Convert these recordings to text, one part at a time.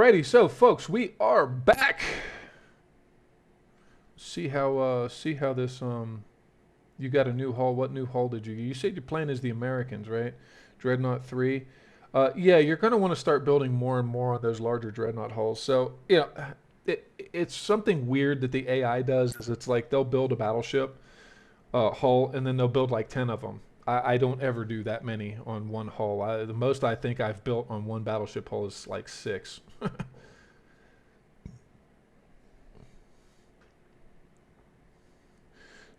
Alrighty, so folks, we are back. See how this you got a new hull. What new hull did you get? You said your plan is the Americans, right? Dreadnought 3. Yeah, you're going to want to start building more and more on those larger Dreadnought hulls. So, it's something weird that the AI does is it's like they'll build a battleship hull and then they'll build like 10 of them. I don't ever do that many on one hull. The most I think I've built on one battleship hull is like 6.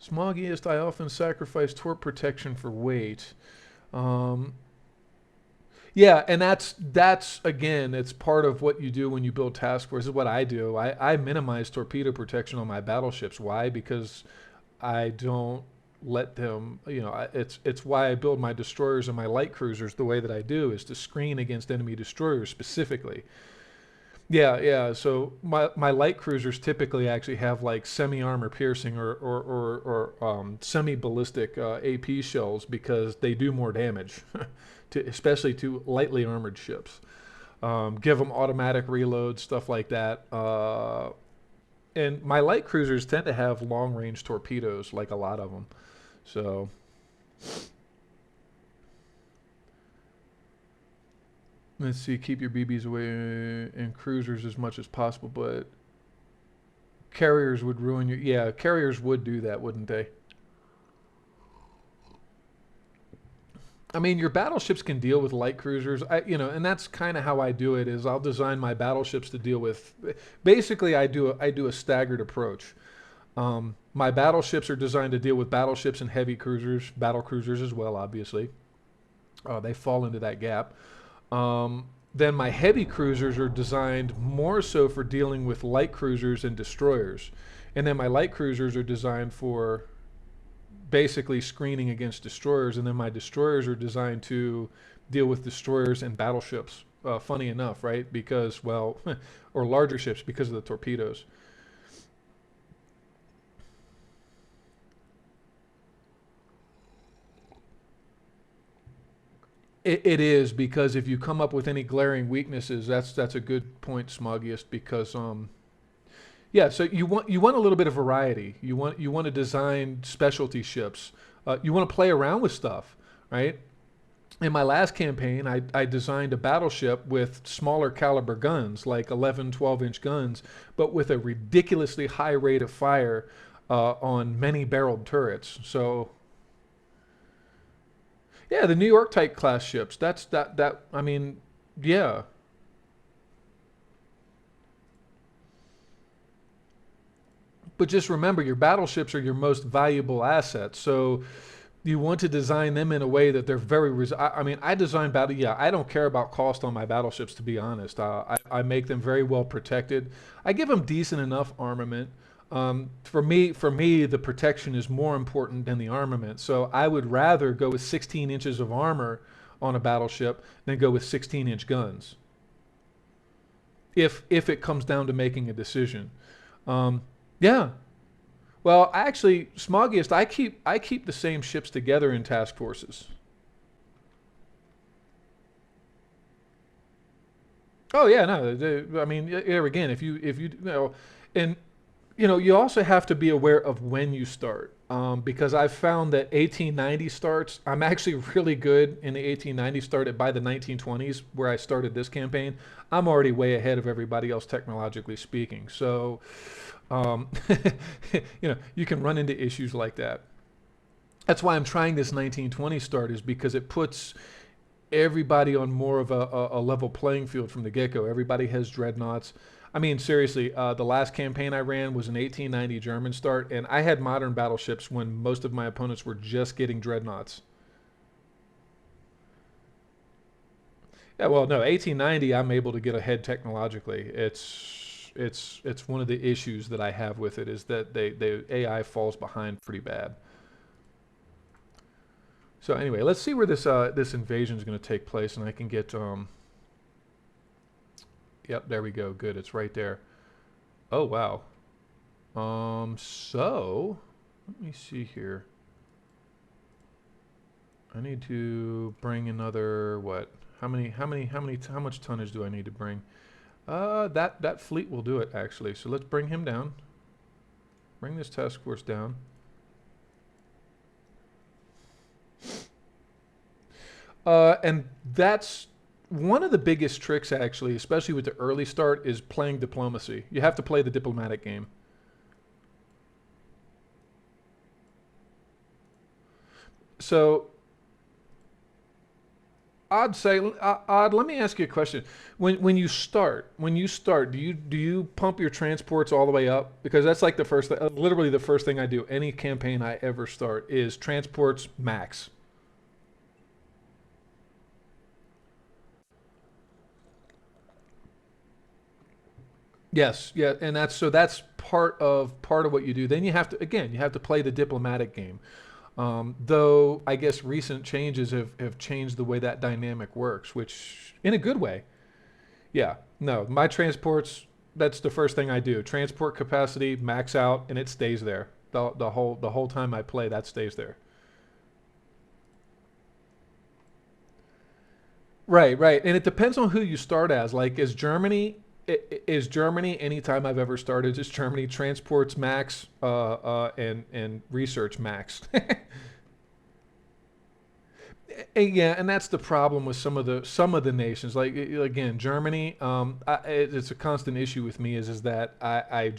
Smoggiest, I often sacrifice torp protection for weight. Um, yeah, and that's again, it's part of what you do when you build task force. This is what I do. I minimize torpedo protection on my battleships. Why? Because I don't let them. It's why I build my destroyers and my light cruisers the way that I do is to screen against enemy destroyers specifically. Yeah, yeah. So my light cruisers typically actually have like semi armor piercing or semi ballistic AP shells because they do more damage, especially to lightly armored ships. Give them automatic reload, stuff like that. And my light cruisers tend to have long range torpedoes, like a lot of them. So let's see, keep your BBs away and cruisers as much as possible, but carriers would ruin your. Yeah, carriers would do that, wouldn't they? I mean, your battleships can deal with light cruisers. And that's kind of how I do it. Is I'll design my battleships to deal with. Basically, I do a staggered approach. My battleships are designed to deal with battleships and heavy cruisers, battle cruisers as well. Obviously, they fall into that gap. Then my heavy cruisers are designed more so for dealing with light cruisers and destroyers, and then my light cruisers are designed for basically screening against destroyers, and then my destroyers are designed to deal with destroyers and battleships. Funny enough, right? Because or larger ships because of the torpedoes. It is because if you come up with any glaring weaknesses, that's a good point, Smoggiest. Because yeah, so you want a little bit of variety. You want to design specialty ships. You want to play around with stuff, right? In my last campaign, I designed a battleship with smaller caliber guns, like 11, 12-inch guns, but with a ridiculously high rate of fire on many barreled turrets. So yeah, the New York type class ships. That. I mean, yeah. But just remember, your battleships are your most valuable assets. So you want to design them in a way that they're very. I mean, I design battle. Yeah, I don't care about cost on my battleships, to be honest. I make them very well protected. I give them decent enough armament. For me, the protection is more important than the armament. So I would rather go with 16 inches of armor on a battleship than go with 16-inch guns. If it comes down to making a decision, yeah. Well, actually, Smoggiest, I keep the same ships together in task forces. Oh yeah, no. I mean, here again, if you and you also have to be aware of when you start. Because I've found that 1890 starts, I'm actually really good in the 1890 start at by the 1920s, where I started this campaign. I'm already way ahead of everybody else technologically speaking. So, um, you can run into issues like that. That's why I'm trying this 1920 start, is because it puts everybody on more of a level playing field from the get-go. Everybody has dreadnoughts. I mean, seriously, the last campaign I ran was an 1890 German start, and I had modern battleships when most of my opponents were just getting dreadnoughts. Yeah, well, no, 1890, I'm able to get ahead technologically. It's one of the issues that I have with it is that the AI falls behind pretty bad. So anyway, let's see where this invasion is going to take place, and I can get Yep, there we go. Good, it's right there. Oh wow. So let me see here. I need to bring another what? How much tonnage do I need to bring? That fleet will do it, actually. So let's bring him down. Bring this task force down. And that's one of the biggest tricks, actually, especially with the early start, is playing diplomacy. You have to play the diplomatic game. So I'd say, Odd, let me ask you a question. When you start, do you pump your transports all the way up? Because that's like the first, literally the first thing I do. Any campaign I ever start is transports max. Yes, yeah, and that's part of what you do. Then you have to, again, you have to play the diplomatic game. Though I guess recent changes have changed the way that dynamic works, which in a good way. Yeah, no, my transports, that's the first thing I do. Transport capacity, max out, and it stays there. The whole time I play, that stays there. Right, right. And it depends on who you start as. Like, is Germany, anytime I've ever started, is Germany transports max and research max. And yeah, and that's the problem with some of the nations. Like again, Germany, it's a constant issue with me is that I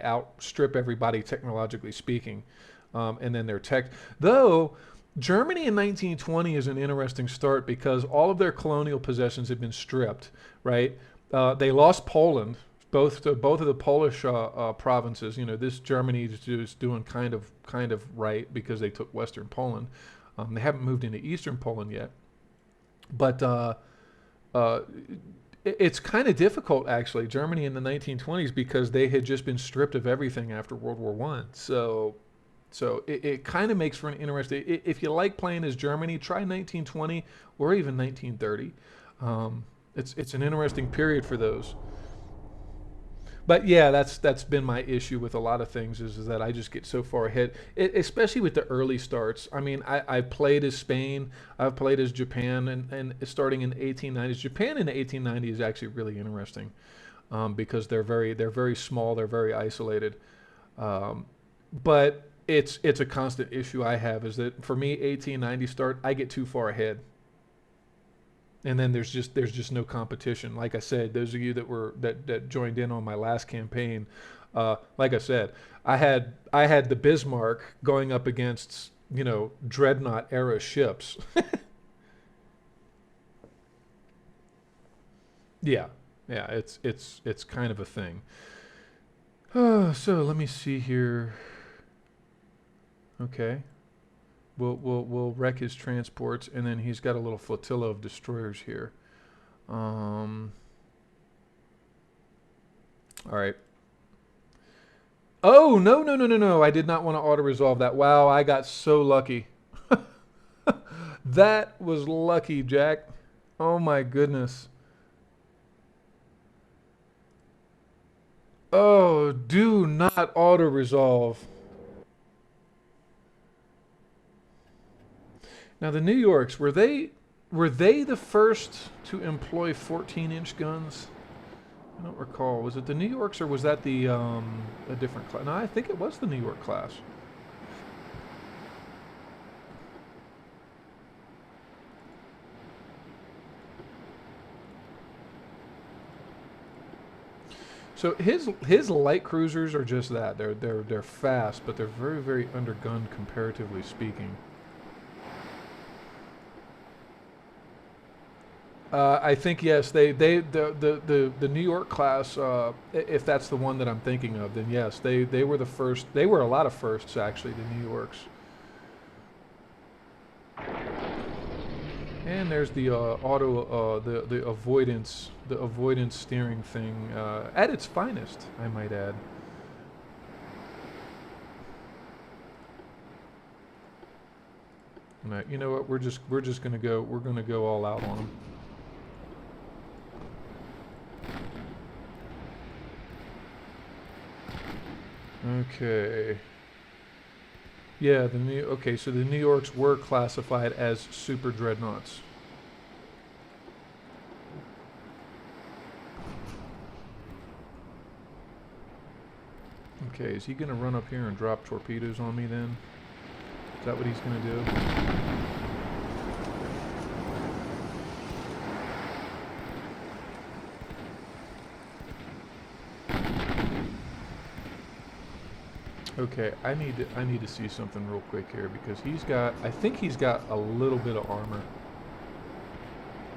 outstrip everybody technologically speaking, and then their tech. Though Germany in 1920 is an interesting start because all of their colonial possessions had been stripped. Right, they lost Poland. Both of the Polish provinces. This Germany is doing kind of right because they took Western Poland. They haven't moved into Eastern Poland yet, but uh, it's kind of difficult actually. Germany in the 1920s because they had just been stripped of everything after World War One. So it kind of makes for an interesting. If you like playing as Germany, try 1920 or even 1930. It's an interesting period for those. But yeah, that's been my issue with a lot of things is that I just get so far ahead, especially with the early starts. I mean, I played as Spain, I've played as Japan, and starting in the 1890s. Japan in the 1890s is actually really interesting because they're very small, they're very isolated. Um, but it's a constant issue I have is that for me, 1890 start, I get too far ahead and then there's just no competition. Like I said, those of you that joined in on my last campaign, like I said, I had the Bismarck going up against dreadnought era ships. Yeah, yeah, it's kind of a thing. So let me see here. Okay, we'll wreck his transports, and then he's got a little flotilla of destroyers here. Um, all right. Oh, no, no, no, no, no. I did not want to auto resolve that. Wow, I got so lucky. That was lucky, Jack. Oh my goodness. Oh, do not auto resolve. Now the New Yorks, were they the first to employ 14-inch guns? I don't recall. Was it the New Yorks or was that the a different class? No, I think it was the New York class. So his light cruisers are just that. They're fast, but they're very very undergunned comparatively speaking. I think yes, the New York class, if that's the one that I'm thinking of, then yes, they were the first. They were a lot of firsts actually, the New Yorks. And there's the the avoidance steering thing at its finest, I might add. And you know what? We're just gonna go all out on them. Okay. Yeah, so the New Yorks were classified as super dreadnoughts. Okay, is he going to run up here and drop torpedoes on me then? Is that what he's going to do? Okay, I need to see something real quick here because I think he's got a little bit of armor.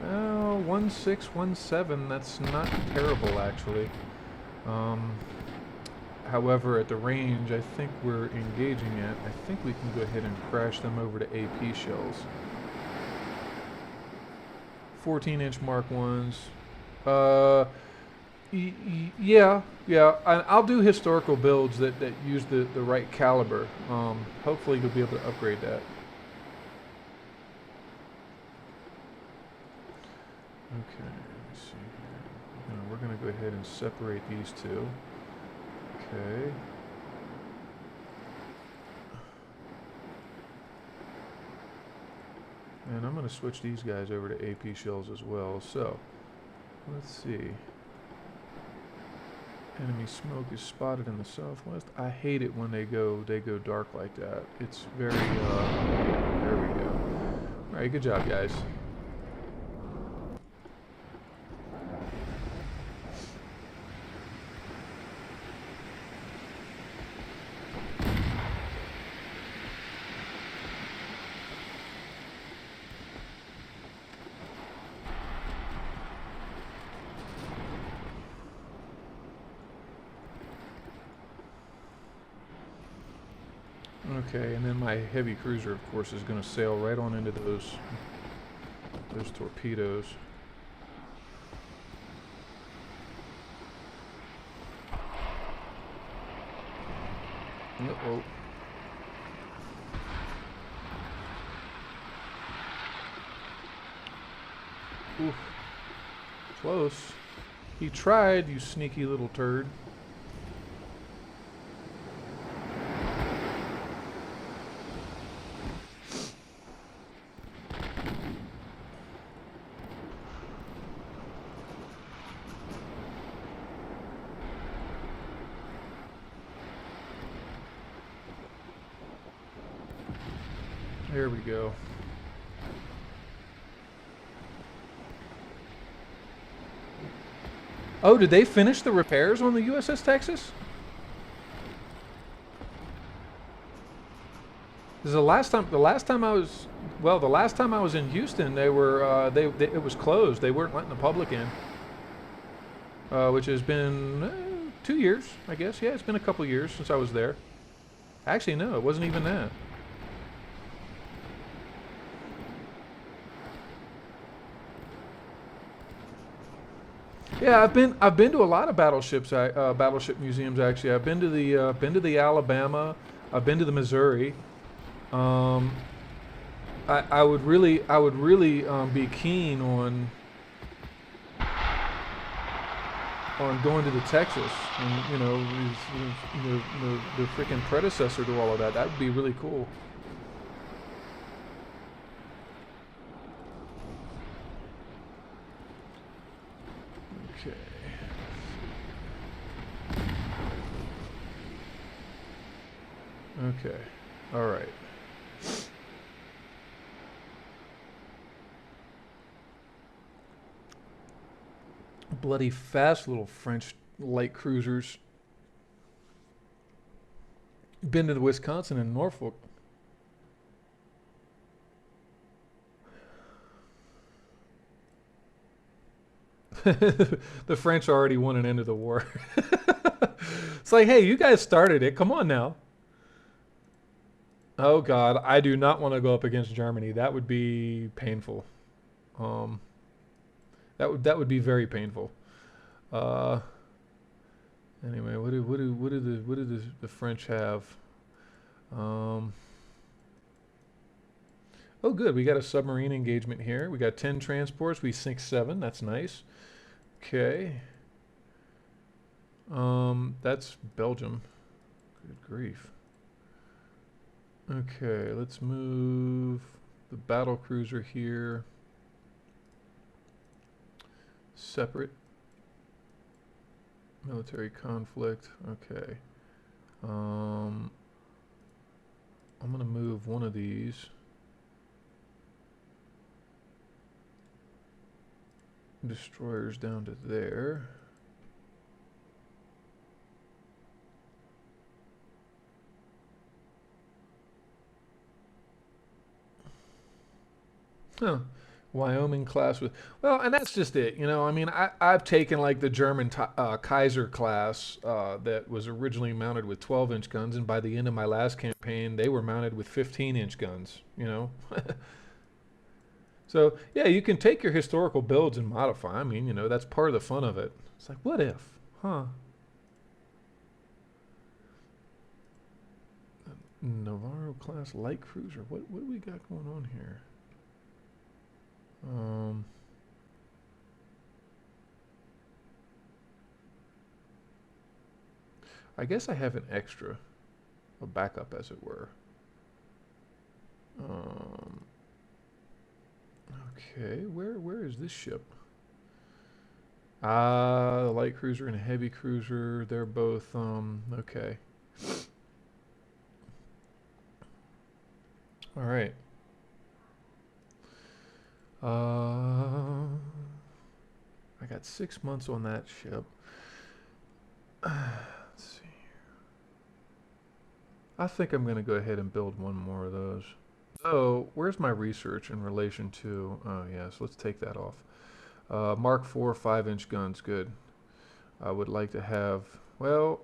Oh, 1617, that's not terrible actually. However, at the range I think we're engaging at, I think we can go ahead and crash them over to AP shells. 14-inch Mark 1s. Yeah. I'll do historical builds that use the right caliber. Hopefully you'll be able to upgrade that. Okay, let's see here. We're going to go ahead and separate these two. Okay. And I'm going to switch these guys over to AP shells as well. So, let's see. Enemy smoke is spotted in the southwest. I hate it when they go dark like that. It's very, there we go. Alright, good job, guys. Okay, and then my heavy cruiser, of course, is going to sail right on into those torpedoes. Uh-oh. Oof. Close. He tried, you sneaky little turd. There we go. Oh, did they finish the repairs on the USS Texas? This is the last time I was, well, the last time I was in Houston, they were, it was closed. They weren't letting the public in. Which has been 2 years, I guess. Yeah, it's been a couple years since I was there. Actually, no, it wasn't even that. Yeah, I've been to a lot of battleships, battleship museums actually. I've been to the Alabama, I've been to the Missouri. I would really be keen on going to the Texas, and the freaking predecessor to all of that. That would be really cool. Okay. Okay. All right. Bloody fast little French light cruisers. Been to the Wisconsin and Norfolk. The French already won an end of the war. It's like, hey, you guys started it. Come on now. Oh God, I do not want to go up against Germany. That would be painful. Um, that would be very painful. Uh, anyway, what do the French have? Um, oh, good. We got a submarine engagement here. We got 10 transports. We sink 7. That's nice. Okay. That's Belgium. Good grief. Okay, let's move the battle cruiser here. Separate. Military conflict. Okay. I'm going to move one of these. Destroyers down to there. Huh. Wyoming class with, well, and that's just it. You know, I mean, I've taken like the German Kaiser class that was originally mounted with 12-inch guns, and by the end of my last campaign, they were mounted with 15-inch guns. You know, so yeah, you can take your historical builds and modify. I mean, you know, that's part of the fun of it. It's like, what if, huh? Navarro class light cruiser. What do we got going on here? Um, I guess I have an extra, a backup, as it were. Um, okay, where is this ship? Ah, the light cruiser and a heavy cruiser. They're both okay. All right. I got 6 months on that ship. Let's see. I think I'm gonna go ahead and build one more of those. Oh, where's my research in relation to? Oh yes, let's take that off. Mark IV 5-inch guns, good. I would like to have. Well,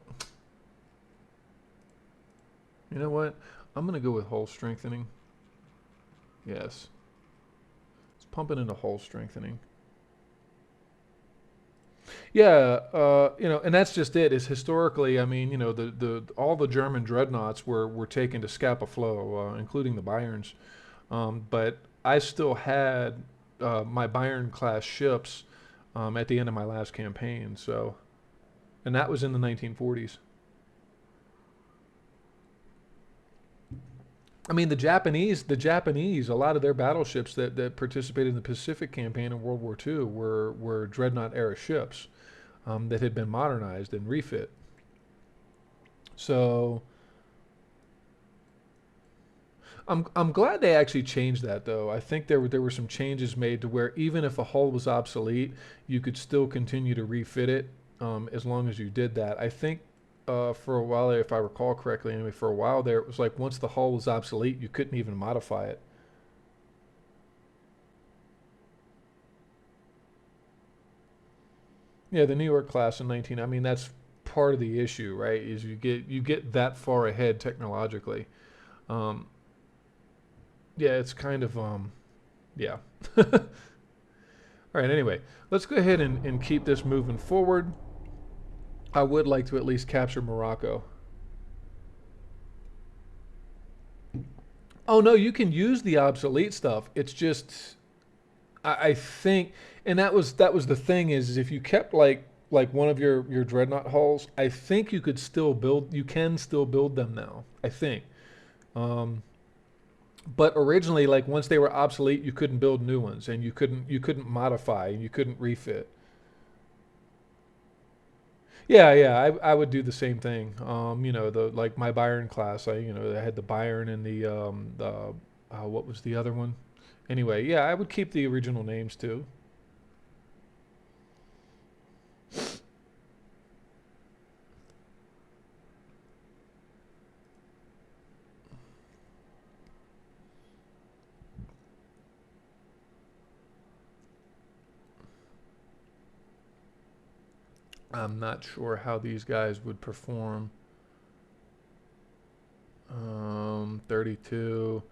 you know what? I'm gonna go with hull strengthening. Yes, let's pump it into hull strengthening. Yeah, you know, and that's just it. Is historically, I mean, you know, the all the German dreadnoughts were taken to Scapa Flow, including the Bayerns. But I still had my Bayern class ships at the end of my last campaign. So, and that was in the 1940s. I mean, the Japanese, a lot of their battleships that participated in the Pacific campaign in World War II were dreadnought era ships that had been modernized and refit. So I'm glad they actually changed that though. I think there were some changes made to where even if a hull was obsolete, you could still continue to refit it as long as you did that. I think for a while there, if I recall correctly, anyway, for a while there, it was like once the hull was obsolete, you couldn't even modify it. Yeah, the New York class in 19. I mean, that's part of the issue, right? Is you get that far ahead technologically. Um, yeah, it's kind of yeah. All right, anyway, let's go ahead and keep this moving forward. I would like to at least capture Morocco. Oh no, you can use the obsolete stuff. It's just I think, and that was the thing is if you kept like one of your dreadnought hulls, I think you could still build. You can still build them now. I think. Um, but originally, like once they were obsolete, you couldn't build new ones, and you couldn't modify, and you couldn't refit. Yeah, yeah, I would do the same thing. You know, the like my Byron class, I had the Byron and the what was the other one? Anyway, yeah, I would keep the original names too. I'm not sure how these guys would perform. 32,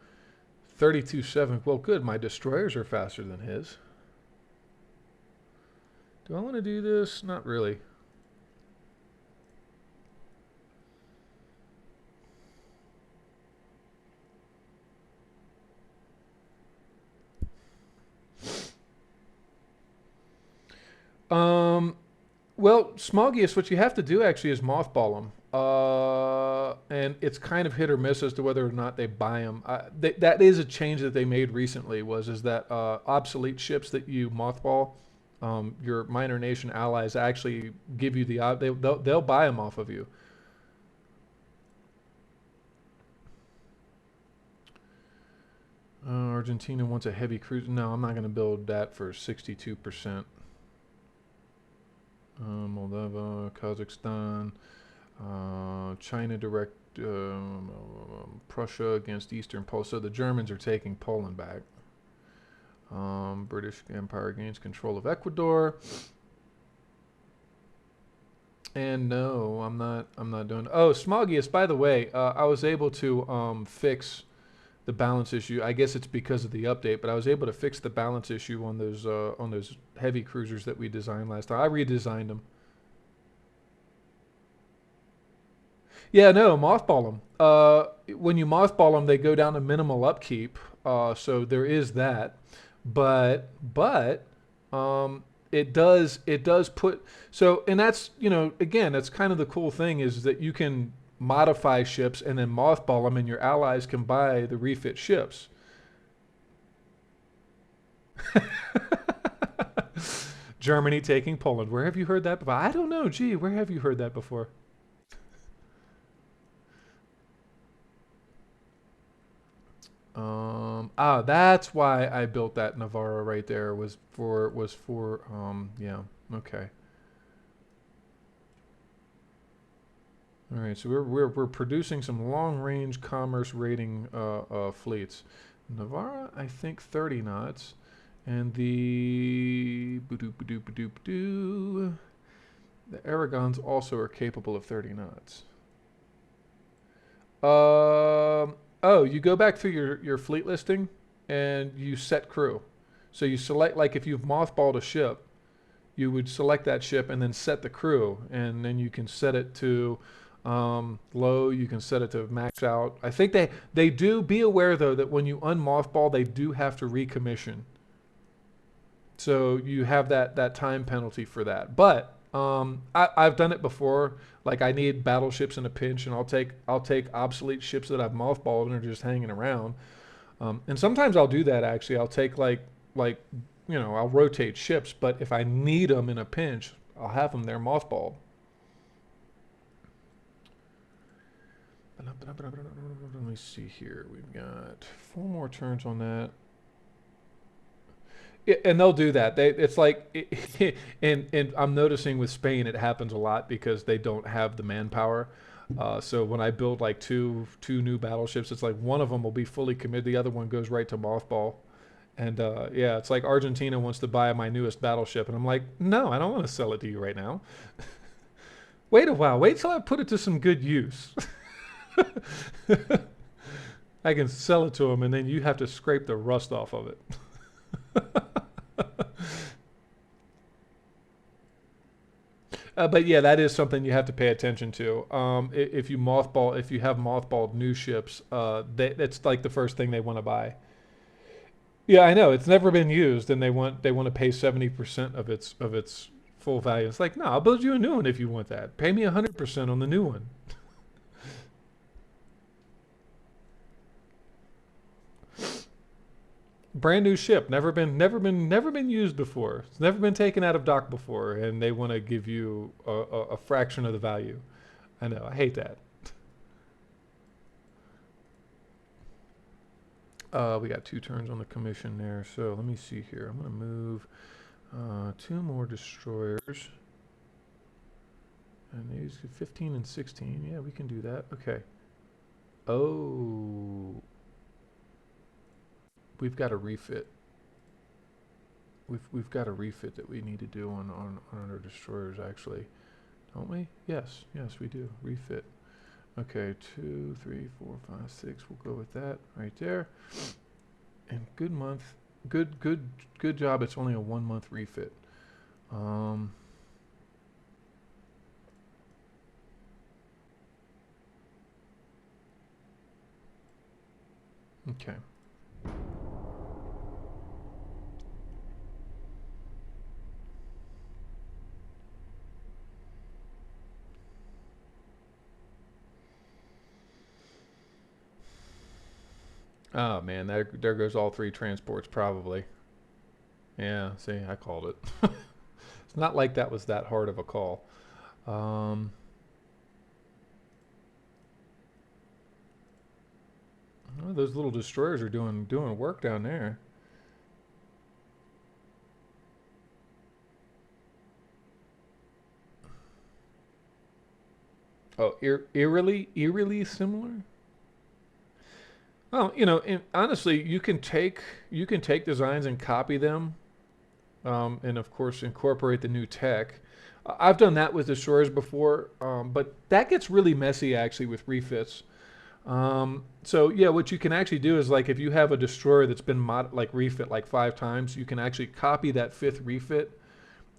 32.7. Well, good. My destroyers are faster than his. Do I want to do this? Not really. Um, Well, Smoggius, what you have to do actually is mothball them. And it's kind of hit or miss as to whether or not they buy them. That is a change that they made recently. Was is that obsolete ships that you mothball, your minor nation allies actually give you they'll buy them off of you. Argentina wants a heavy cruise. No, I'm not going to build that for 62%. Moldova, Kazakhstan, China direct Prussia against Eastern Poland. So the Germans are taking Poland back. British Empire gains control of Ecuador. And no, I'm not. I'm not doing. Oh, Smogius. By the way, I was able to fix the balance issue. I guess it's because of the update, but I was able to fix the balance issue on those heavy cruisers that we designed last time. I redesigned them. Yeah, no, mothball them. When you mothball them, they go down to minimal upkeep. So there is that, but it does put so, and that's, again, that's kind of the cool thing, is that you can modify ships and then mothball them, and your allies can buy the refit ships. Germany taking Poland. Where have you heard that before? I don't know. Gee, where have you heard that before? That's why I built that Navarro right there, yeah, okay. All right, so we're producing some long range commerce rating fleets. Navarra, I think 30 knots, and the the Aragons also are capable of 30 knots. Oh, you go back through your fleet listing and you set crew. So you select, like, if you've mothballed a ship, you would select that ship and then set the crew, and then you can set it to low. You can set it to max out. I think they do. Be aware though that when you unmothball, they do have to recommission. So you have that time penalty for that. But I've done it before. Like, I need battleships in a pinch, and I'll take obsolete ships that I've mothballed and are just hanging around. And sometimes I'll do that actually. I'll take like I'll rotate ships, but if I need them in a pinch, I'll have them there mothballed. Let me see here. We've got 4 more turns on that. And they'll do that. It's like, and I'm noticing with Spain, it happens a lot because they don't have the manpower. So when I build like two new battleships, it's like one of them will be fully committed, the other one goes right to mothball. And yeah, it's like Argentina wants to buy my newest battleship, and I'm like, no, I don't want to sell it to you right now. Wait a while. Wait till I put it to some good use. I can sell it to them, and then you have to scrape the rust off of it. But yeah, that is something you have to pay attention to. If if you have mothballed new ships, that's like the first thing they want to buy. Yeah, I know, it's never been used, and they want to pay 70% of its full value. It's like, no, I'll build you a new one if you want that. Pay me 100% on the new one. Brand new ship, never been used before. It's never been taken out of dock before, and they want to give you a fraction of the value. I know, I hate that. We got 2 turns on the commission there, so let me see here. I'm gonna move 2 more destroyers, and these 15 and 16. Yeah, we can do that. Okay. Oh, we've got a refit. We've got a refit that we need to do on our destroyers, actually, don't we? Yes, we do. Refit. Okay, 2, 3, 4, 5, 6. We'll go with that right there. And good month. Good job. It's only a 1-month refit. Okay. Oh man, there goes all 3 transports probably. Yeah, see, I called it. It's not like that was that hard of a call. Um, Oh, those little destroyers are doing work down there. Oh, eerily similar. Well, honestly, you can take designs and copy them, and of course incorporate the new tech. I've done that with destroyers before, but that gets really messy actually with refits. So yeah, what you can actually do is like if you have a destroyer that's been like refit like 5 times, you can actually copy that fifth refit,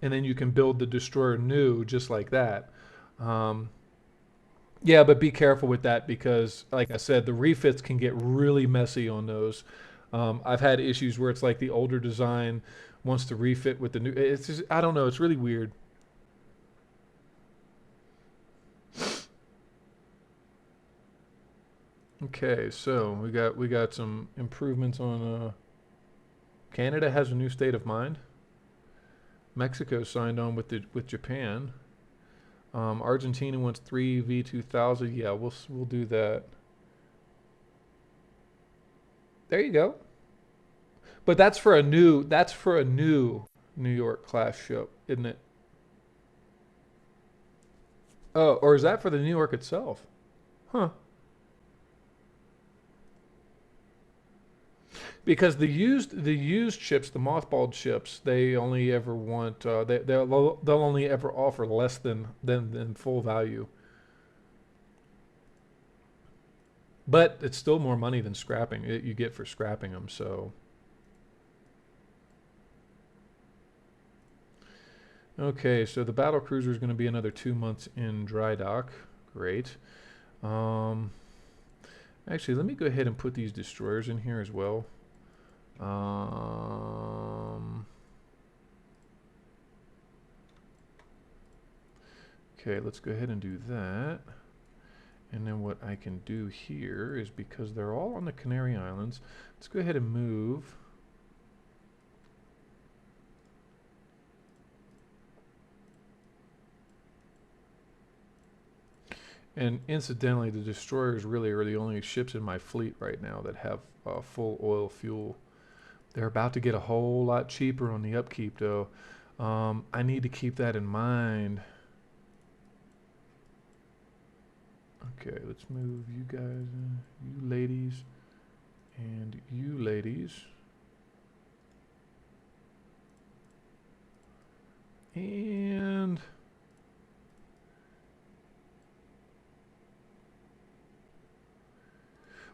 and then you can build the destroyer new just like that. Um, yeah, but be careful with that because, like I said, the refits can get really messy on those. I've had issues where it's like the older design wants to refit with the new. It's just, I don't know. It's really weird. Okay, so we got some improvements on. Canada has a new state of mind. Mexico signed on with Japan. Argentina wants 3 V2000. Yeah, we'll do that. There you go. But that's for a new New York class ship, isn't it? Oh, or is that for the New York itself? Huh. Because the used ships, the mothballed ships, they only ever want they'll only ever offer less than full value. But it's still more money than scrapping you get for scrapping them. So okay, so the battle cruiser is going to be another 2 months in dry dock. Great. Um, Actually, let me go ahead and put these destroyers in here as well. Um, okay, let's go ahead and do that. And then what I can do here is because they're all on the Canary Islands, let's go ahead and move. And incidentally, the destroyers really are the only ships in my fleet right now that have full oil fuel. They're about to get a whole lot cheaper on the upkeep, though. I need to keep that in mind. Okay, let's move you guys, you ladies, and you ladies. And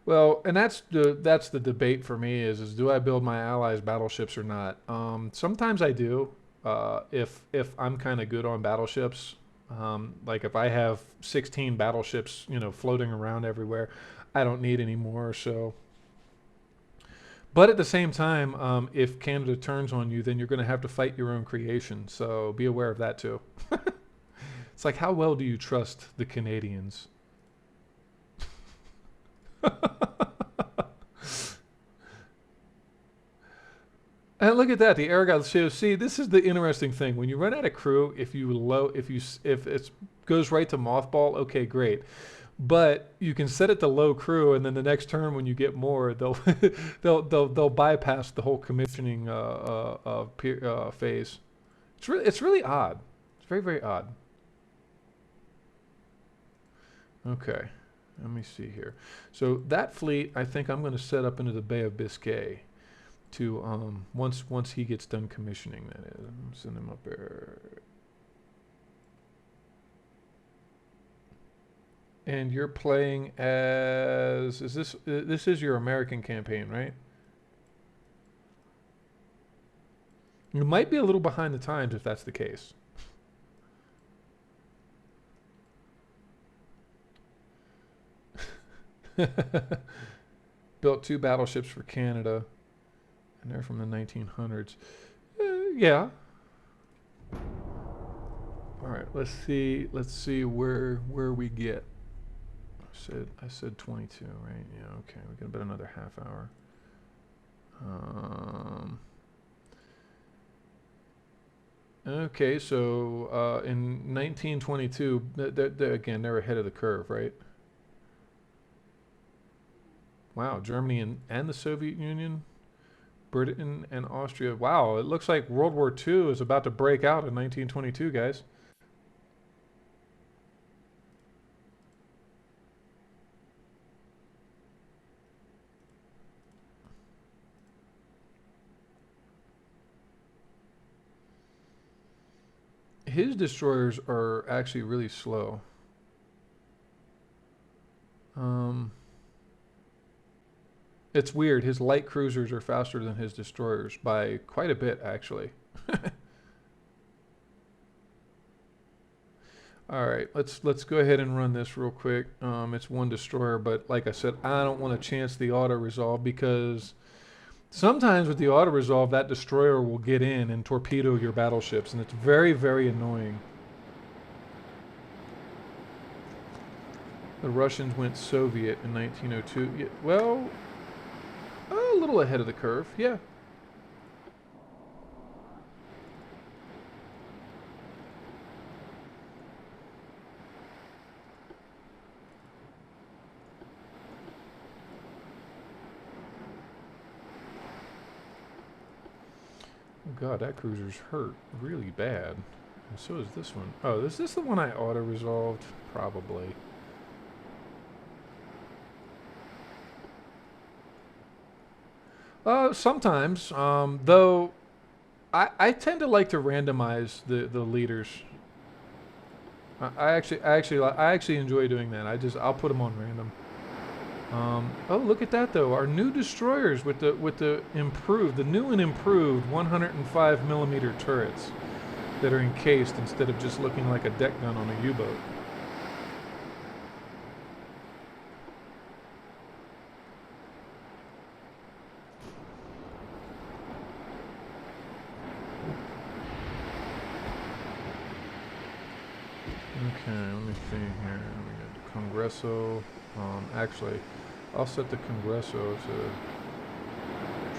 well, and that's the debate for me is do I build my allies battleships or not? Sometimes I do. If I'm kind of good on battleships, like if I have 16 battleships, floating around everywhere, I don't need any more. So, but at the same time, if Canada turns on you, then you're going to have to fight your own creation. So be aware of that too. It's like how well do you trust the Canadians? And look at that, the air guide shows. See, this is the interesting thing. When you run out of crew, if it goes right to mothball, okay, great. But you can set it to low crew, and then the next turn when you get more, they'll they'll bypass the whole commissioning phase. It's really odd. It's very very odd. Okay, let me see here. So that fleet, I think I'm going to set up into the Bay of Biscay to once he gets done commissioning. That is, send him up there. And you're playing as this is your American campaign, right? You might be a little behind the times if that's the case. Built 2 battleships for Canada, and they're from the 1900s. Yeah. All right. Let's see where we get. I said 22, right? Yeah. Okay. We got about another half hour. Um, okay. So in 1922, again they're ahead of the curve, right? Wow, Germany and the Soviet Union, Britain and Austria. Wow, it looks like World War II is about to break out in 1922, guys. His destroyers are actually really slow. Um, it's weird. His light cruisers are faster than his destroyers by quite a bit, actually. All right, let's go ahead and run this real quick. It's one destroyer, but like I said, I don't want to chance the auto resolve because sometimes with the auto resolve, that destroyer will get in and torpedo your battleships, and it's very, very annoying. The Russians went Soviet in 1902. Yeah, well, a little ahead of the curve, yeah. Oh god, that cruiser's hurt really bad. And so is this one. Oh, is this the one I auto-resolved? Probably. Sometimes. Though, I tend to like to randomize the leaders. I actually enjoy doing that. I'll put them on random. Oh, look at that though. Our new destroyers with the new and improved 105 millimeter turrets that are encased instead of just looking like a deck gun on a U-boat. Okay, let me see here. We got Congreso. Actually, I'll set the Congreso to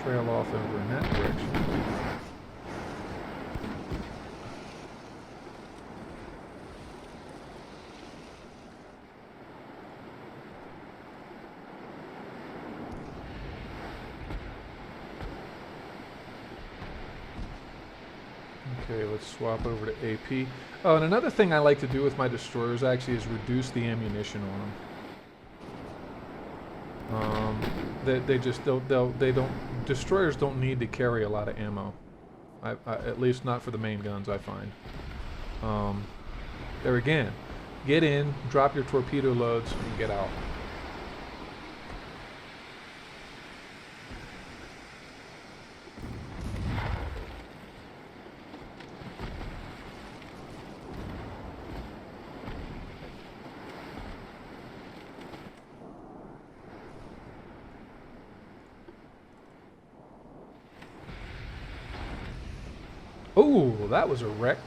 trail off over in that direction. Okay, let's swap over to AP. Oh, and another thing I like to do with my destroyers actually is reduce the ammunition on them. Destroyers don't need to carry a lot of ammo. At least not for the main guns, I find. There again, get in, drop your torpedo loads, and get out. Oh, that was a wreck.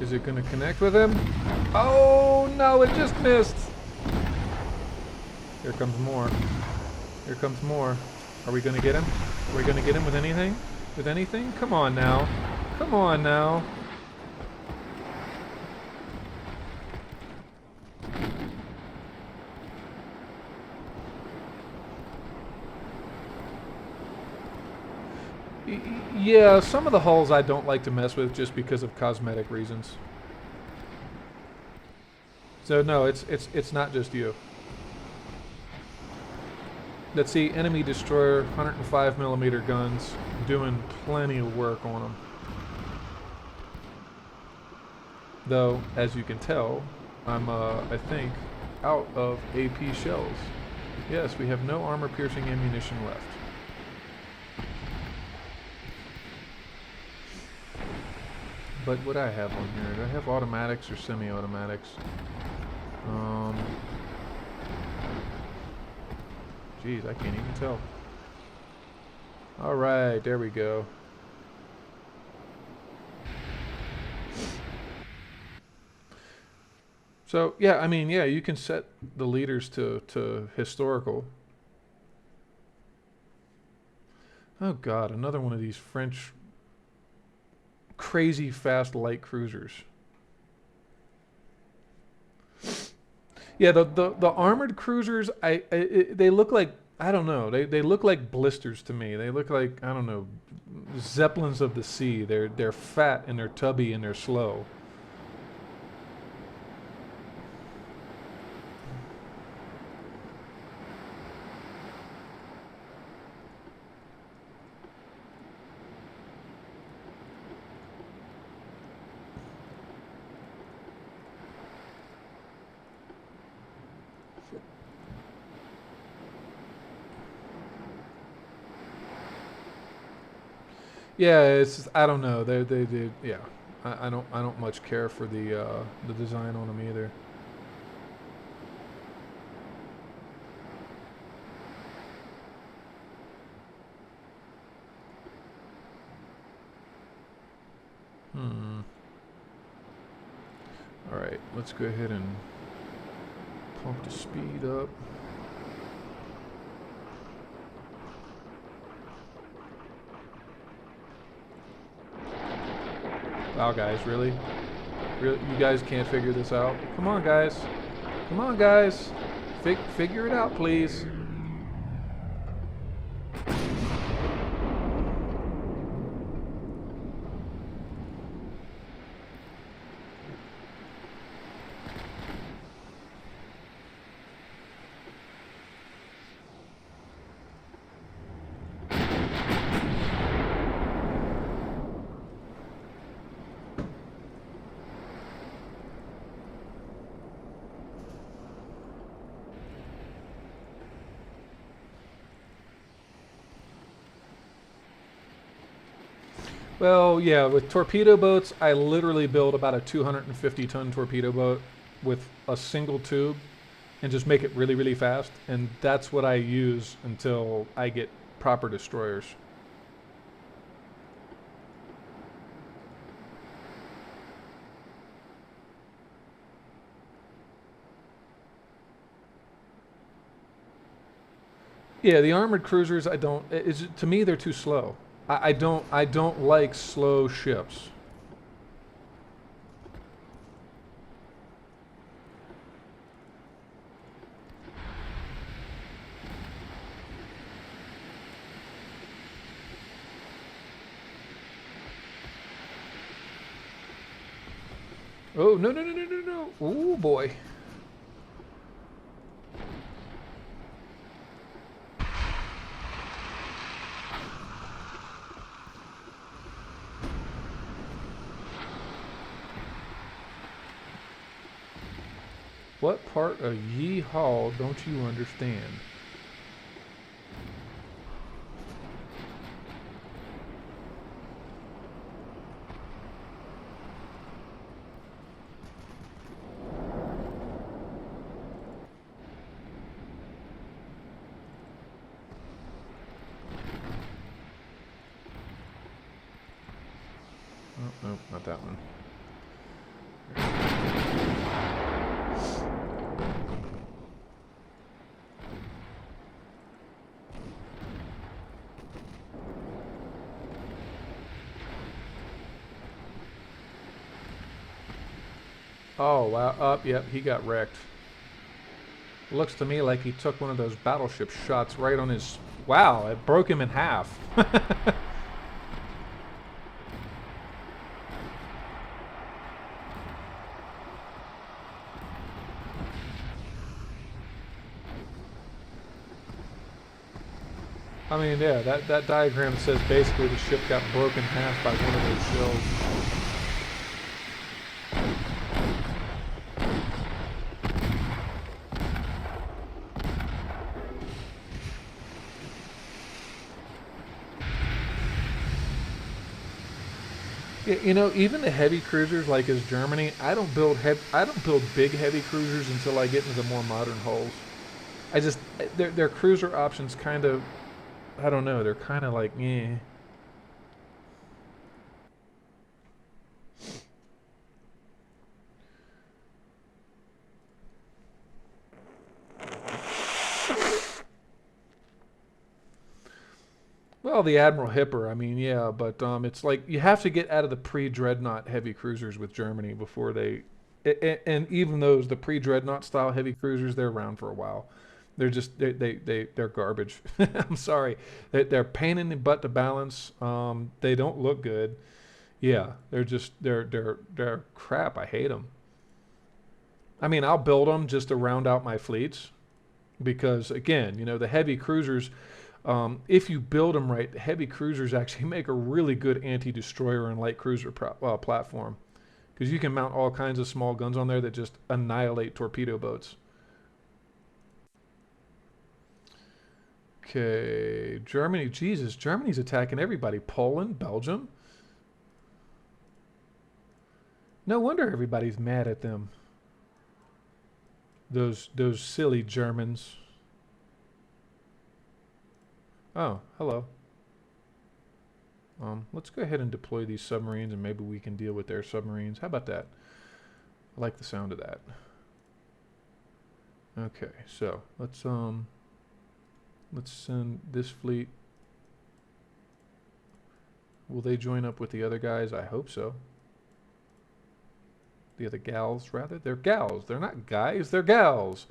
Is it going to connect with him? Oh, no, it just missed. Here comes more. Here comes more. Are we going to get him? Are we going to get him with anything? With anything? Come on now. Come on now. Yeah, some of the hulls I don't like to mess with just because of cosmetic reasons. So no, it's not just you. Let's see, enemy destroyer, 105 millimeter guns, doing plenty of work on them. Though, as you can tell, I'm I think out of AP shells. Yes, we have no armor-piercing ammunition left. But what I have on here, do I have automatics or semi-automatics? Geez, I can't even tell. Alright, there we go. So yeah, I mean, yeah, you can set the leaders to historical. Oh God, another one of these French crazy fast light cruisers. Yeah, the armored cruisers, they look like, I don't know, they look like blisters to me. They look like, I don't know, zeppelins of the sea. They're fat and they're tubby and they're slow. Yeah, it's, I don't know. They yeah. I don't much care for the design on them either. Hmm. All right, let's go ahead and pump the speed up. Wow, guys, really? Really, you guys can't figure this out? Come on, guys. Come on, guys. Figure it out, please. Well, yeah, with torpedo boats, I literally build about a 250-ton torpedo boat with a single tube and just make it really, really fast. And that's what I use until I get proper destroyers. Yeah, the armored cruisers, I don't. Is to me they're too slow. I don't like slow ships. Oh no no no no no no! Oh boy. What part of Yeehaw don't you understand? Oh, no, not that one. Oh wow! Up, yep, he got wrecked. Looks to me like he took one of those battleship shots right on his. Wow! It broke him in half. I mean, yeah, that diagram says basically the ship got broken in half by one of those shells. Yeah, you know, even the heavy cruisers like as Germany, I don't build big heavy cruisers until I get into the more modern hulls. I just their cruiser options kind of, I don't know, they're kind of like yeah. Well, the Admiral Hipper, I mean, yeah, but it's like you have to get out of the pre-dreadnought heavy cruisers with Germany before they, and even those the pre-dreadnought style heavy cruisers, they're around for a while. They're just they're garbage. I'm sorry, they're pain in the butt to balance. They don't look good. Yeah, they're crap. I hate them. I mean, I'll build them just to round out my fleets because again, you know, the heavy cruisers, if you build them right, the heavy cruisers actually make a really good anti-destroyer and light cruiser platform because you can mount all kinds of small guns on there that just annihilate torpedo boats. Okay, Germany, Jesus, Germany's attacking everybody. Poland, Belgium. No wonder everybody's mad at them. Those silly Germans. Oh, hello. Let's go ahead and deploy these submarines and maybe we can deal with their submarines. How about that? I like the sound of that. Okay, so let's send this fleet. Will they join up with the other guys? I hope so. The other gals, rather. They're gals. They're not guys. They're gals.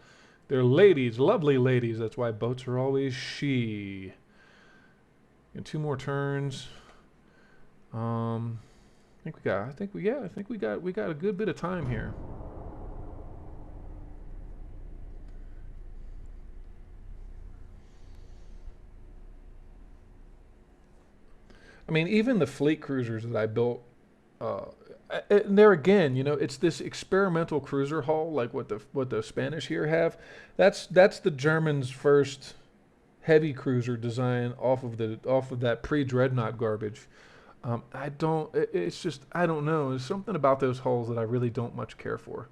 They're ladies, lovely ladies. That's why boats are always she. And 2 more turns. I think we got a good bit of time here. I mean, even the fleet cruisers that I built, and there again, you know, it's this experimental cruiser hull, like what the Spanish here have. That's the Germans' first heavy cruiser design off of that pre-dreadnought garbage. I don't. It's just I don't know. There's something about those hulls that I really don't much care for.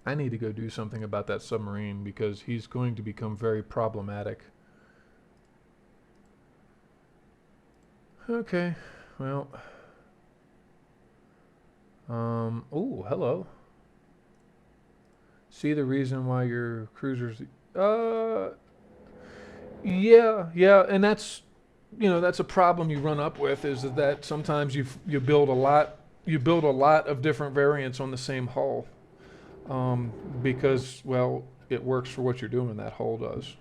I need to go do something about that submarine because he's going to become very problematic. Okay, well, oh, hello. See the reason why your cruisers, uh, yeah, and that's, you know, that's a problem you run up with is that sometimes you build a lot of different variants on the same hull, because, well, it works for what you're doing, that hull does.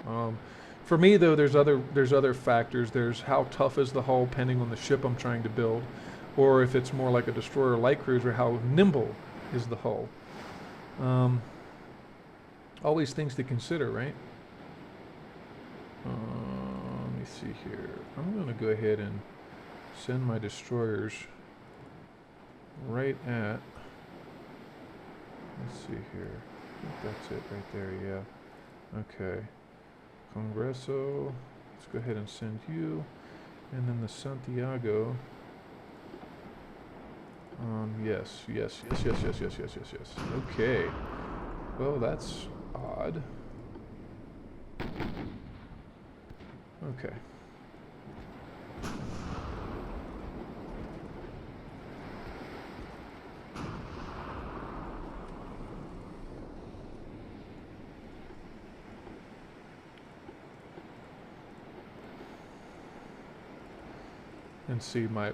Um, for me, though, there's other factors. There's how tough is the hull, depending on the ship I'm trying to build, or if it's more like a destroyer light cruiser, how nimble is the hull. Um, Always things to consider, right? Let me see here. I'm going to go ahead and send my destroyers right at. Let's see here. I think that's it right there. Yeah. Okay. Congreso. Let's go ahead and send you. And then the Santiago. Yes. Okay. Well, that's odd. Okay. And see, my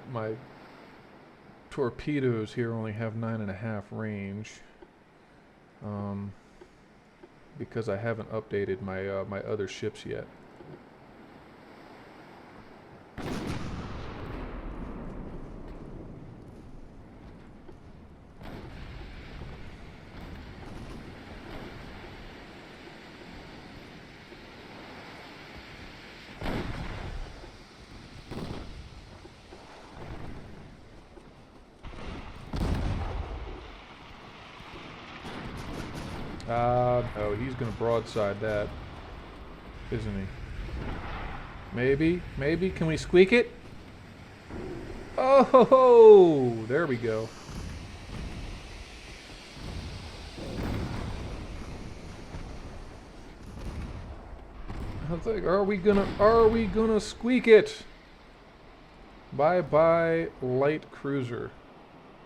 torpedoes here only have 9.5 range, because I haven't updated my my other ships yet. No, he's gonna broadside that, isn't he? Maybe. Can we squeak it? Oh, ho, ho! There we go. I was like, are we gonna squeak it? Bye bye, light cruiser.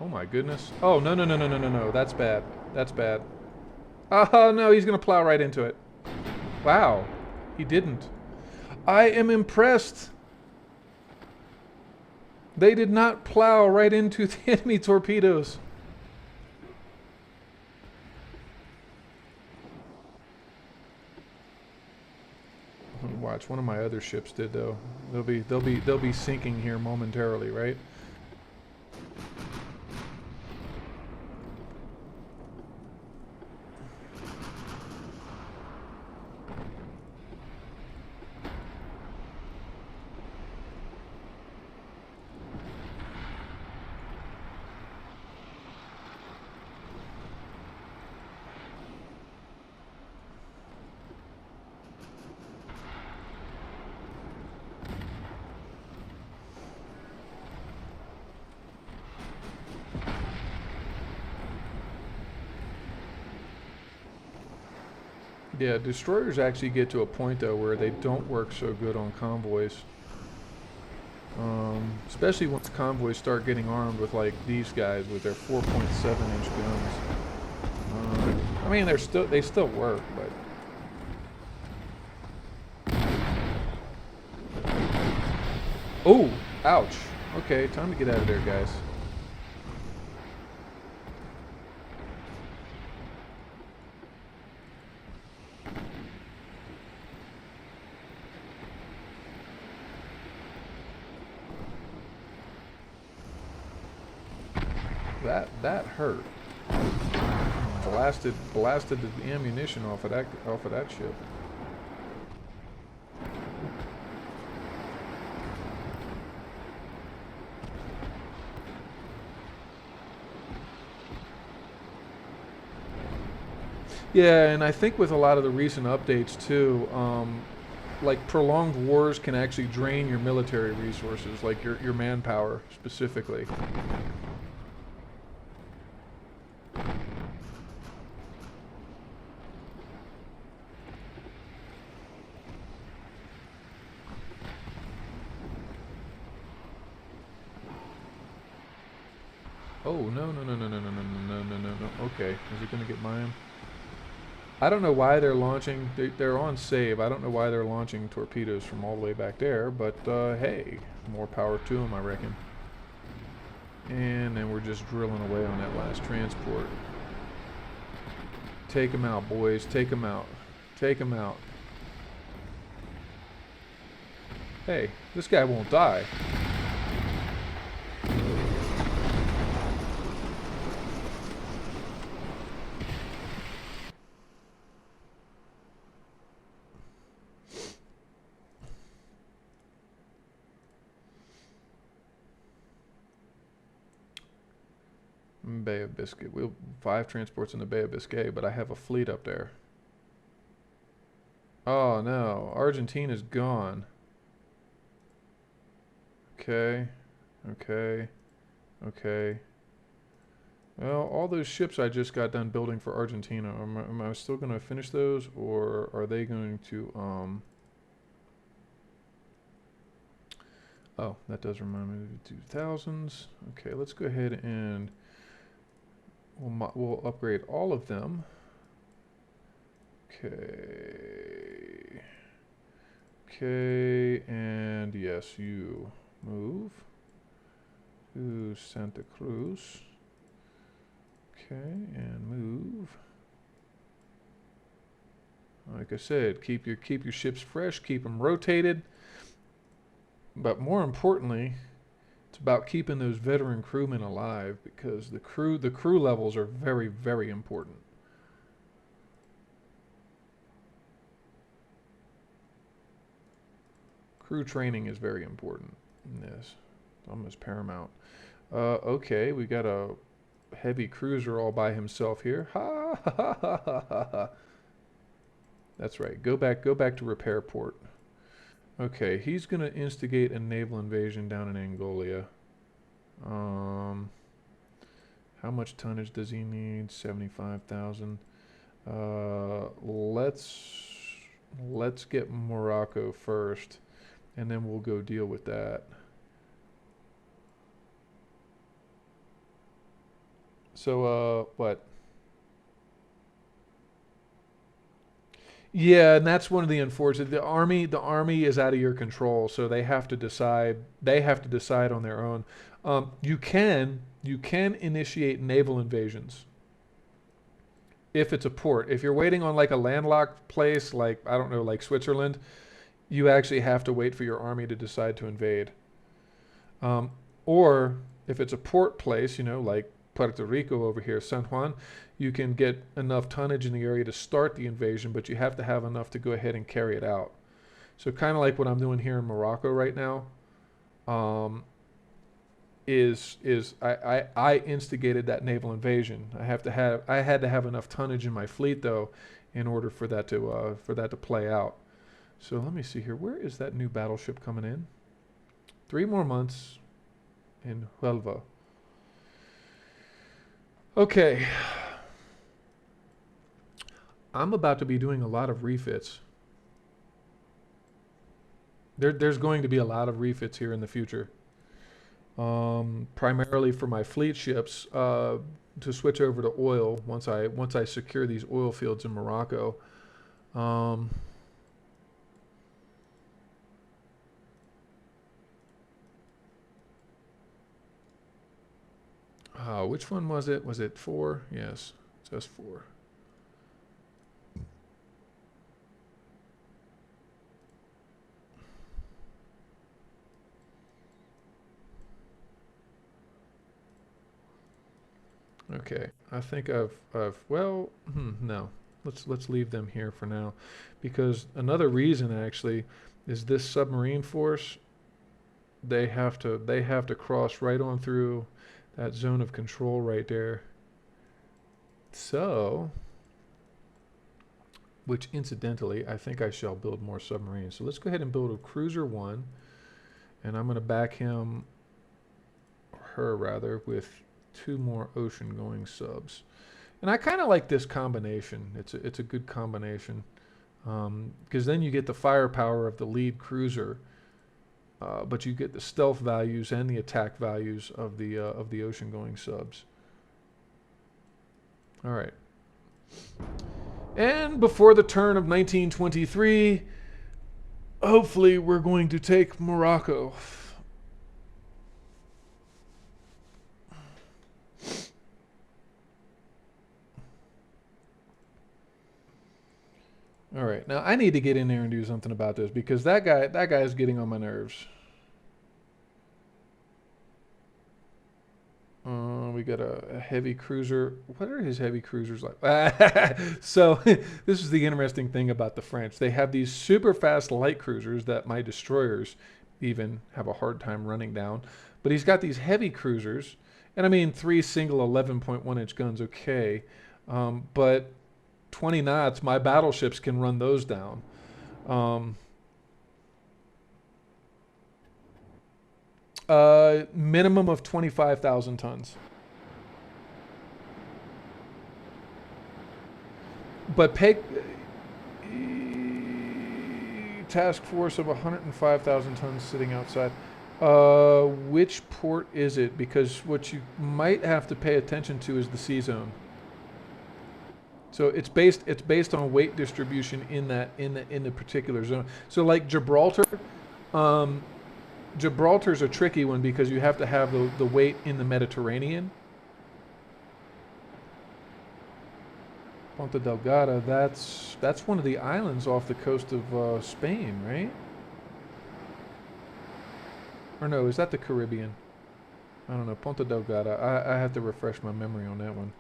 Oh my goodness. Oh, no, no, no, no, no, no, no. That's bad. That's bad. Oh, no, he's going to plow right into it. Wow. He didn't. I am impressed. They did not plow right into the enemy torpedoes. Watch, one of my other ships did though. They'll be sinking here momentarily, right? Yeah, destroyers actually get to a point though where they don't work so good on convoys. Especially once convoys start getting armed with like these guys with their 4.7-inch guns. I mean, they still work, but oh, ouch. Okay, time to get out of there, guys. That hurt. Blasted the ammunition off of that ship. Yeah, and I think with a lot of the recent updates too, like prolonged wars can actually drain your military resources, like your manpower specifically. Oh no no no no no no no no no no no. Okay, is it gonna get mine? I don't know why they're launching. They're on save. I don't know why they're launching torpedoes from all the way back there, but hey, more power to them, I reckon. And then we're just drilling away on that last transport. Take them out, boys. Take them out. Take them out. Hey, this guy won't die. Bay of Biscay. We'll 5 transports in the Bay of Biscay, but I have a fleet up there. Oh no, Argentina's gone. Okay, okay, okay. Well, all those ships I just got done building for Argentina, am I still going to finish those, or are they going to, oh, that does remind me of the 2000s. Okay, let's go ahead and we'll upgrade all of them. Okay. Okay, and yes, you move to Santa Cruz. Okay, and move. Like I said, keep your ships fresh, keep them rotated. But more importantly, it's about keeping those veteran crewmen alive because the crew levels are very, very important. Crew training is very important in this. It's almost paramount. Okay, we got a heavy cruiser all by himself here. Ha ha ha ha ha ha. Ha. That's right. Go back to repair port. Okay, he's gonna instigate a naval invasion down in Angola. Um, how much tonnage does he need? 75,000. Let's get Morocco first, and then we'll go deal with that. So, what? Yeah, and that's one of the unfortunate. The army is out of your control, so they have to decide. They have to decide on their own. You can initiate naval invasions if it's a port. If you're waiting on like a landlocked place, like I don't know, like Switzerland, you actually have to wait for your army to decide to invade. Um, or if it's a port place, like Puerto Rico over here, San Juan, you can get enough tonnage in the area to start the invasion, but you have to have enough to go ahead and carry it out. So kind of like what I'm doing here in Morocco right now, um, is I instigated that naval invasion. I had to have enough tonnage in my fleet though, in order for that to play out. So let me see here. Where is that new battleship coming in? 3 more months in Huelva. Okay, I'm about to be doing a lot of refits. There's going to be a lot of refits here in the future. Primarily for my fleet ships to switch over to oil once I secure these oil fields in Morocco. Um, which one was it? Was it four? Yes, it says four. Okay, I think I've well, no. Let's leave them here for now, because another reason actually is this submarine force. They have to cross right on through that zone of control right there. So, which incidentally, I think I shall build more submarines. So let's go ahead and build a cruiser one, and I'm going to back him, or her rather, with two more ocean-going subs. And I kind of like this combination. It's a good combination, because then you get the firepower of the lead cruiser, but you get the stealth values and the attack values of the ocean-going subs. All right. And before the turn of 1923, hopefully we're going to take Morocco. All right, now I need to get in there and do something about this, because that guy is getting on my nerves. We got a heavy cruiser. What are his heavy cruisers like? So this is the interesting thing about the French. They have these super fast light cruisers that my destroyers even have a hard time running down. But he's got these heavy cruisers, and I mean three single 11.1-inch guns, okay. But 20 knots, my battleships can run those down. Um, Minimum of 25,000 tons. But pay task force of 105,000 tons sitting outside. Which port is it? Because what you might have to pay attention to is the sea zone. So it's based on weight distribution in the particular zone. So like Gibraltar, um, Gibraltar's a tricky one because you have to have the weight in the Mediterranean. Ponta Delgada, that's one of the islands off the coast of Spain, right? Or no, is that the Caribbean? I don't know. Ponta Delgada. I have to refresh my memory on that one.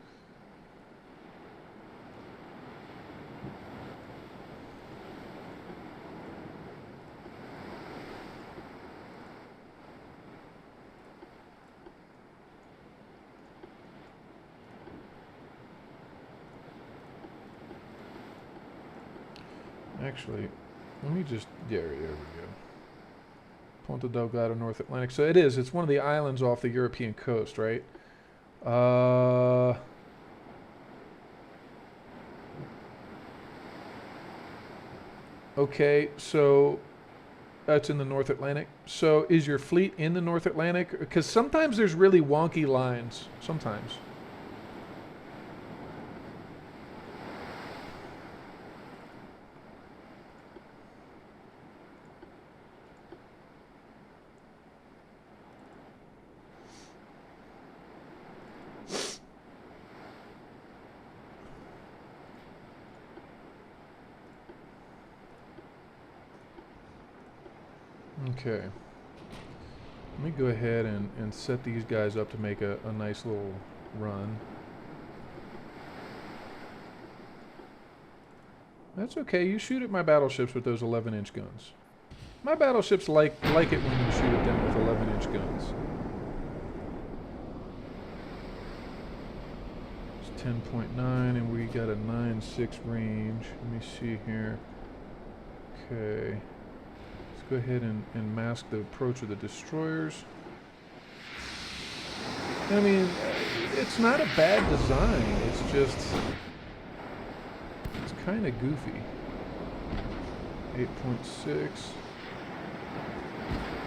Actually, let me just, yeah, there we go. Ponta Delgada, North Atlantic. So it is. It's one of the islands off the European coast, right? Uh, okay, so that's in the North Atlantic. So is your fleet in the North Atlantic? Because sometimes there's really wonky lines. Sometimes. Okay. Let me go ahead and set these guys up to make a nice little run. That's okay. You shoot at my battleships with those 11-inch guns. My battleships like it when you shoot at them with 11-inch guns. It's 10.9 and we got a 9.6 range. Let me see here. Okay. Let's go ahead and mask the approach of the destroyers. I mean, it's not a bad design. It's just... it's kind of goofy. 8.6.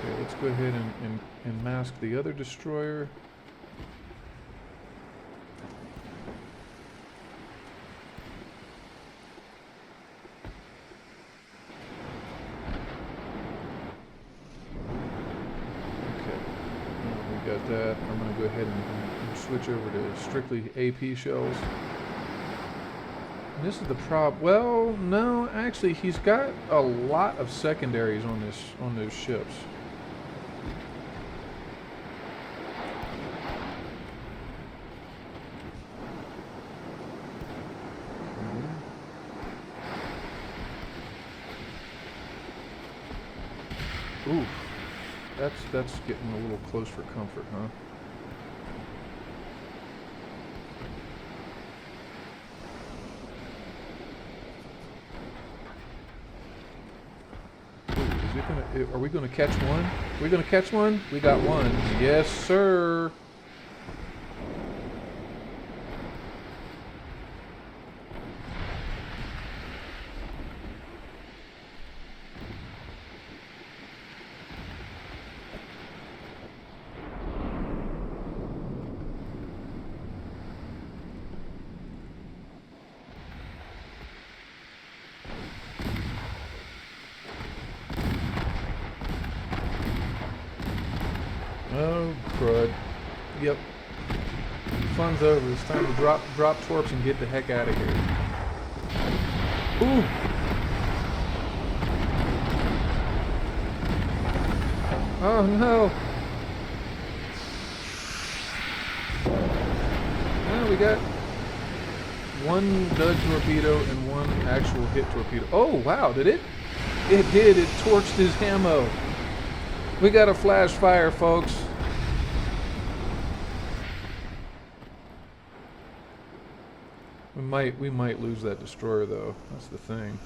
Okay, let's go ahead and mask the other destroyer. Okay, we got that. I'm going to go ahead and switch over to strictly AP shells. And this is the problem. Well, no, actually, he's got a lot of secondaries on those ships. Ooh, that's getting a little close for comfort, huh? Are we gonna catch one? Are we gonna catch one? We got one. Yes, sir. Oh, crud. Yep. Fun's over. It's time to drop torps and get the heck out of here. Ooh! Oh, no! Well, we got one dud torpedo and one actual hit torpedo. Oh, wow, did it? It did. It torched his ammo. We got a flash fire, folks. We might lose that destroyer, though. That's the thing.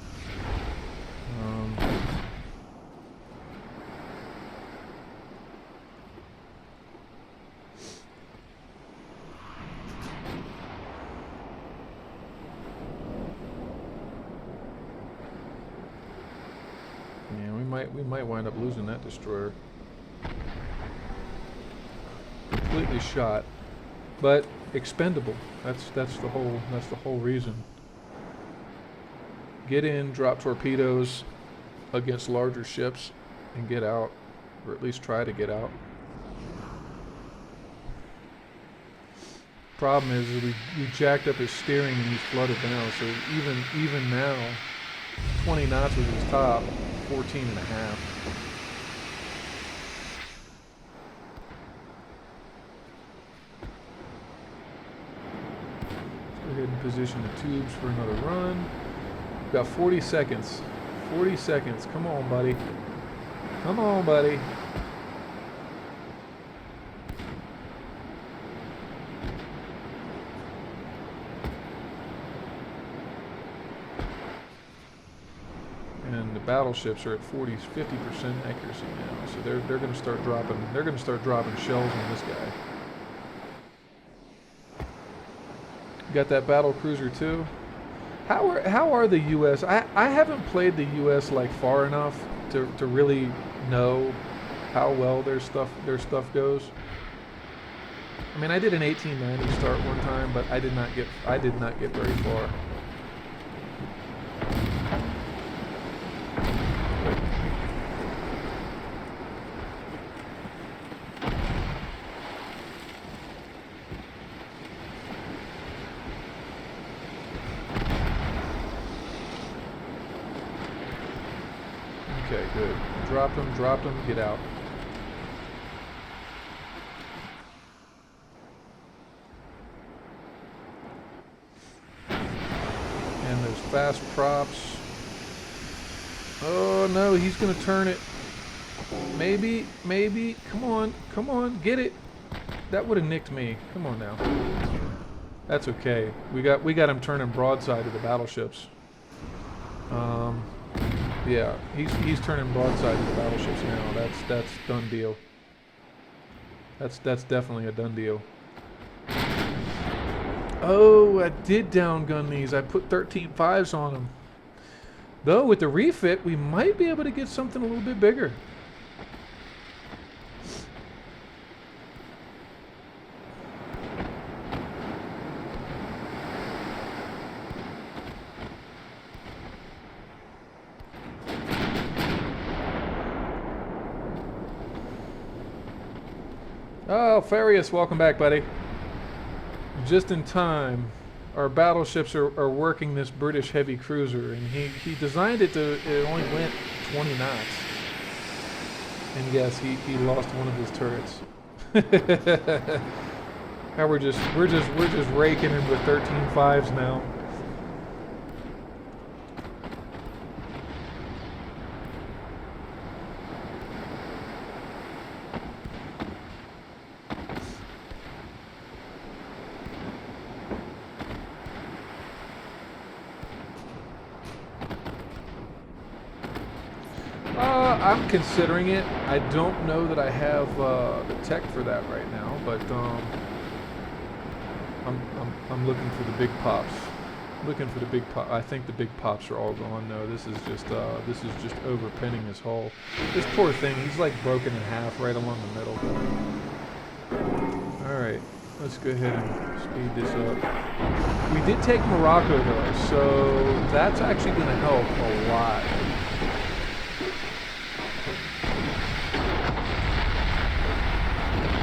Yeah, we might wind up losing that destroyer. Completely shot, but expendable. That's the whole reason. Get in, drop torpedoes against larger ships, and get out, or at least try to get out. Problem is we jacked up his steering and he's flooded down. So even now, 20 knots was his top, 14 and a half. Go ahead and position the tubes for another run. We've got 40 seconds. 40 seconds. Come on, buddy. Come on, buddy. And the battleships are at 50% accuracy now. So they're going to start dropping. They're going to start dropping shells on this guy. Got that battle cruiser too. How are the U.S.? I haven't played the U.S. like far enough to really know how well their stuff goes. I mean, I did an 1890 start one time, but I did not get very far. Okay, good. dropped him, get out. And those fast props. Oh no, he's gonna turn it. Maybe, come on, get it. That would have nicked me. Come on now. That's okay. We got him turning broadside to the battleships. Yeah, he's turning broadside to the battleships now. That's done deal. That's definitely a done deal. Oh, I did downgun these. I put 13.5s on them. Though with the refit, we might be able to get something a little bit bigger. Oh, Farius, welcome back, buddy. Just in time. Our battleships are working this British heavy cruiser, and he designed it to, it only went 20 knots. And yes, he lost one of his turrets. Now we're just raking him with 13.5s now. I'm considering it. I don't know that I have the tech for that right now, but I'm looking for the big pops. Looking for the big pop. I think the big pops are all gone. No, this is just overpinning his hull. This poor thing. He's like broken in half right along the middle. All right, let's go ahead and speed this up. We did take Morocco though, so that's actually going to help a lot.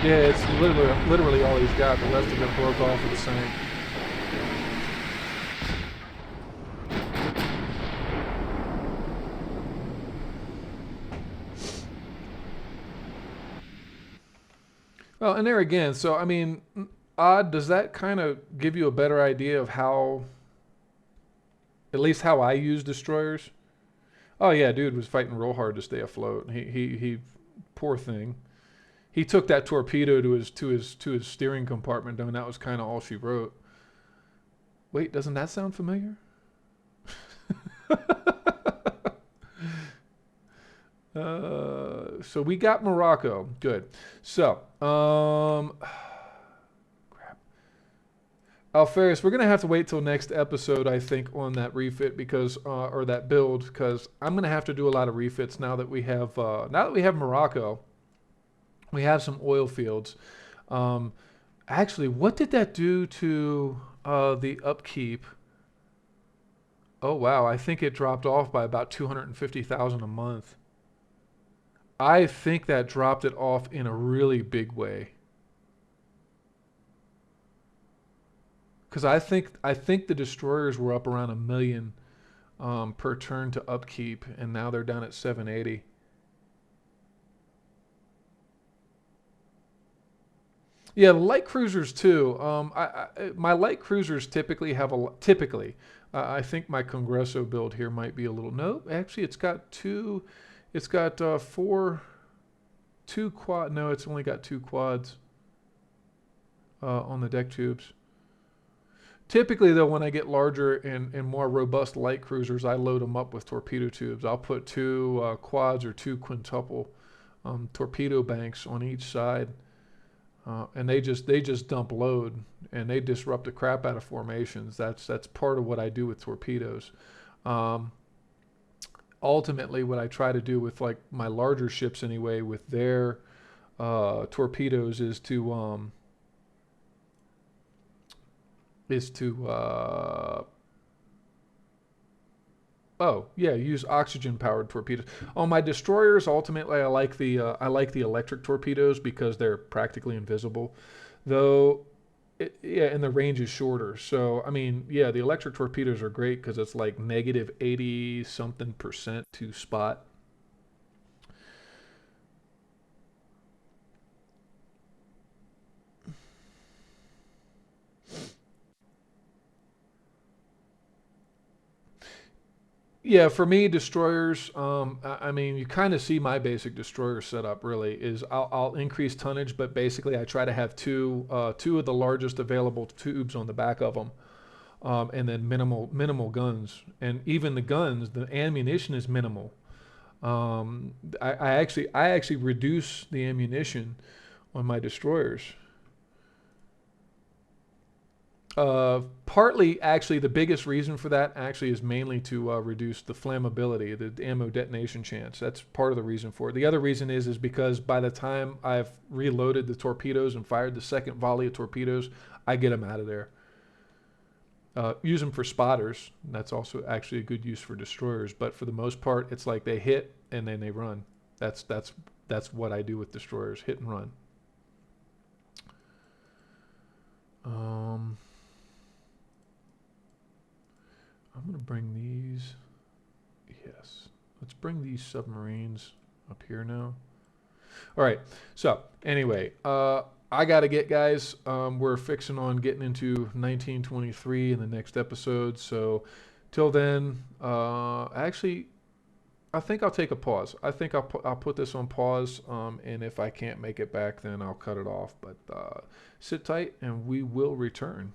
Yeah, it's literally all he's got. The rest of it broke off at the same. Well, and there again, so I mean, Odd, does that kind of give you a better idea of how, at least how I use destroyers? Oh yeah, dude was fighting real hard to stay afloat. He poor thing. He took that torpedo to his steering compartment, and that was kind of all she wrote. Wait, doesn't that sound familiar? So we got Morocco. Good. So, crap. Alfarius, we're gonna have to wait till next episode, I think, on that refit because, or that build, because I'm gonna have to do a lot of refits now that we have Morocco. We have some oil fields. Actually, what did that do to the upkeep? Oh wow, I think it dropped off by about 250,000 a month. I think that dropped it off in a really big way. Because I think the destroyers were up around 1 million per turn to upkeep, and now they're down at 780. Yeah, the light cruisers too. My light cruisers typically have I think my Congresso build here might be a little. Nope, actually, it's got two. It's got two quad. No, it's only got 2 quads on the deck tubes. Typically, though, when I get larger and more robust light cruisers, I load them up with torpedo tubes. I'll put 2 quads or 2 quintuple torpedo banks on each side. And they just dump load and they disrupt the crap out of formations. That's part of what I do with torpedoes. Ultimately, what I try to do with like my larger ships anyway, with their torpedoes, is to use oxygen-powered torpedoes. On my destroyers, ultimately, I like the electric torpedoes because they're practically invisible, though. And the range is shorter. So I mean, yeah, the electric torpedoes are great because it's like -80 something% to spot. Yeah, for me, destroyers. I mean, you kind of see my basic destroyer setup. Really, is I'll increase tonnage, but basically, I try to have two of the largest available tubes on the back of them, and then minimal guns. And even the guns, the ammunition is minimal. I actually reduce the ammunition on my destroyers. Partly, actually, the biggest reason for that actually is mainly to reduce the flammability, the ammo detonation chance. That's part of the reason for it. The other reason is because by the time I've reloaded the torpedoes and fired the second volley of torpedoes, I get them out of there. Use them for spotters. That's also actually a good use for destroyers. But for the most part, it's like they hit and then they run. That's what I do with destroyers: hit and run. Um, I'm gonna bring these. Yes, let's bring these submarines up here now. All right. So anyway, I gotta get guys. We're fixing on getting into 1923 in the next episode. So till then, actually, I think I'll take a pause. I think I'll put this on pause. And if I can't make it back, then I'll cut it off. But sit tight, and we will return.